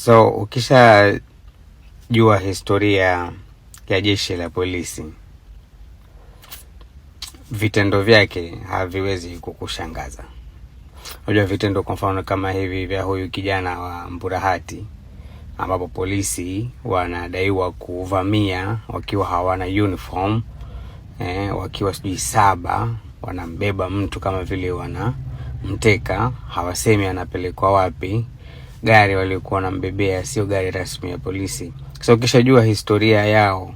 So ukisha jua historia ya jeshi la polisi, vitendo vyake haviwezi kukushangaza. Unajua vitendo kwa mfano kama hivi vya huyu kijana wa Mburahati, ambapo polisi wanadaiwa kuvamia wakiwa hawana uniform, wakiwa sijui 7, wanambeba mtu kama vile wanamteka, hawasemi anapelekwa wapi, gari waliokuwa wanambebea sio gari rasmi ya polisi. So ukishajua historia yao,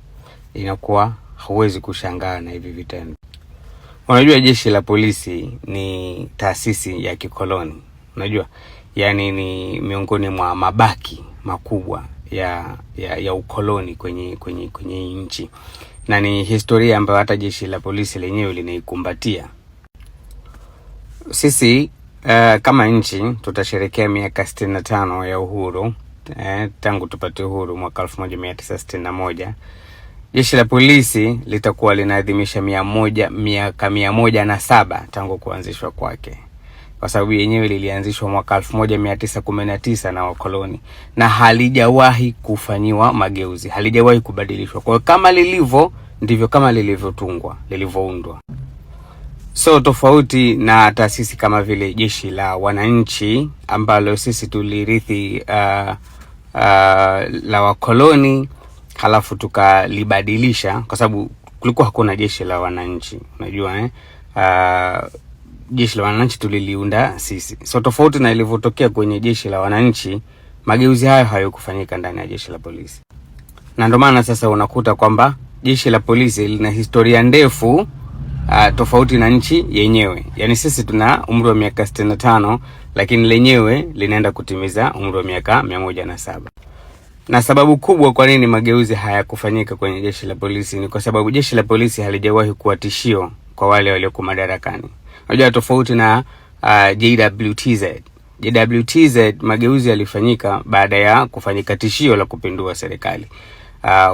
inakuwa huwezi kushangaa na hivi vitendo. Unajua jeshi la polisi ni taasisi ya kikoloni. Unajua, yani ni miongoni mwa mabaki makubwa ya ukoloni kwenye nchi. Na ni historia ambayo hata jeshi la polisi lenyewe linaikumbatia. Sisi kama nchi tutasherehekea miaka 65 ya uhuru, tangu tupate uhuru mwaka 1961. Jeshi la polisi litakuwa linaadhimisha miaka 107 tangu kuanzishwa kwake, kwa sababu yenyewe lilianzishwa mwaka 1919 na wakoloni, na halijawahi kufanyiwa mageuzi, halijawahi kubadilishwa. Kwa kama lilivyo ndivyo kama lilivyoundwa. So tofauti na taasisi kama vile jeshi la wananchi ambalo sisi tulirithi la wakoloni, halafu tukalibadilisha kwa sababu kulikuwa hakuna jeshi la wananchi. Unajua jeshi la wananchi tuliliunda sisi. So tofauti na ilivyotokea kwenye jeshi la wananchi, mageuzi hayo hayakufanyika ndani ya jeshi la polisi. Na ndio maana sasa unakuta kwamba jeshi la polisi lina historia ndefu, tofauti na nchi yenyewe. Yaani sisi tuna umri wa miaka 65, lakini lenyewe linaenda kutimiza umri wa miaka 107. Na sababu kubwa kwa nini mageuzi hayakufanyika kwenye jeshi la polisi ni kwa sababu jeshi la polisi halijawahi kuwa tishio kwa wale walioko madarakani. Unajua tofauti na JWTZ. JWTZ mageuzi yalifanyika baada ya kufanyika tishio la kupindua serikali.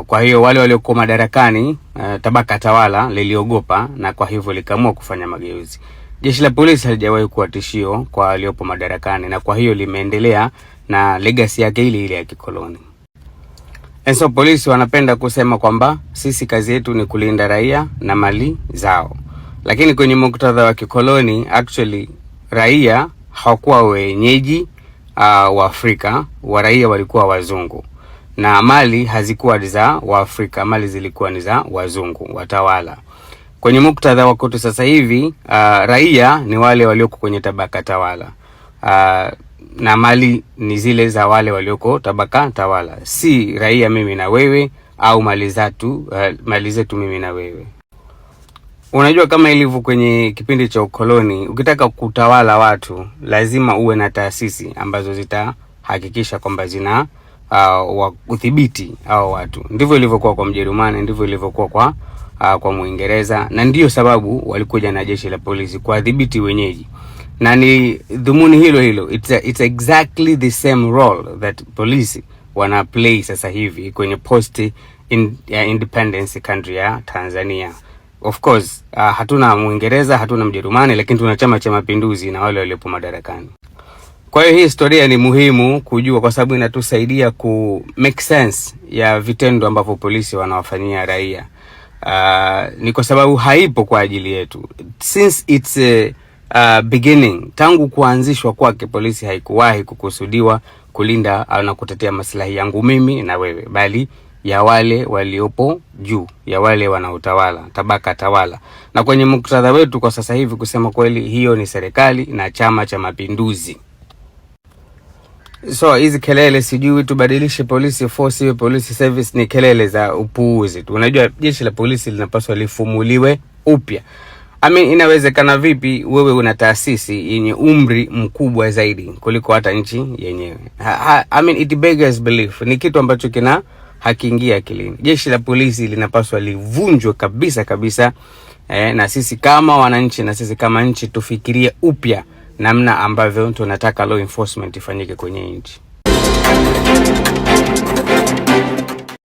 Kwa hiyo wale walioko madarakani, tabaka tawala liliogopa, na kwa hivyo likaamua kufanya mageuzi. Jeshi la polisi halijawahi kuwa tishio kwa waliopo madarakani, na kwa hiyo limeendelea na legacy yake ile ya kikoloni. So polisi wanapenda kusema kwamba sisi kazi yetu ni kulinda raia na mali zao. Lakini kwenye muktadha wa kikoloni, actually raia hawakuwa wenyeji wa Afrika, raia walikuwa wazungu. Na mali hazikuwa za Waafrika, mali zilikuwa ni za wazungu, watawala. Kwenye muktadha wa kwetu sasa hivi, raia ni wale walioko kwenye tabaka tawala. Na mali ni zile za wale walioko tabaka tawala. Si raia mimi na wewe, au mali zetu mimi na wewe. Unajua kama ilivyo kwenye kipindi cha ukoloni, ukitaka kutawala watu, lazima uwe na taasisi ambazo zitahakikisha kwamba zina udhibiti hao watu. Ndivyo ilivyokuwa kwa Mjerumani, ndivyo ilivyokuwa kwa Muingereza, na ndiyo sababu walikuja na jeshi la polisi kuadhibiti wenyeji. Na ni dhumuni hilo. It's exactly the same role that polisi wana play sasa hivi kwenye independence country ya Tanzania. Of course, hatuna Muingereza, hatuna Mjerumani, lakini tuna Chama cha Mapinduzi na wale waliopo madarakani. Kwa hiyo hii historia ni muhimu kujua, kwa sababu inatusaidia ku make sense ya vitendo ambavyo polisi wanawafanyia raia. Ni kwa sababu haipo kwa ajili yetu. Since its beginning, tangu kuanzishwa kwake, polisi haikuwahi kukusudiwa kulinda au na kutetea maslahi yangu mimi na wewe, bali ya wale waliopo juu, ya wale wanaotawala, tabaka tawala. Na kwenye muktadha wetu kwa sasa hivi, kusema kweli, hiyo ni serikali na Chama cha Mapinduzi. So hizi kelele sijui tubadilishe police force iwe police service ni kelele za upuuzi tu. Unajua jeshi la polisi linapaswa lifumuliwe upya. Inawezekana vipi wewe una taasisi yenye umri mkubwa zaidi kuliko hata nchi yenyewe? It beggars belief. Ni kitu ambacho kina hakiingia akilini. Jeshi la polisi linapaswa livunjwe kabisa, na sisi kama wananchi na sisi kama nchi tufikirie upya namna ambavyo tunataka law enforcement ifanyike kwenye nchi.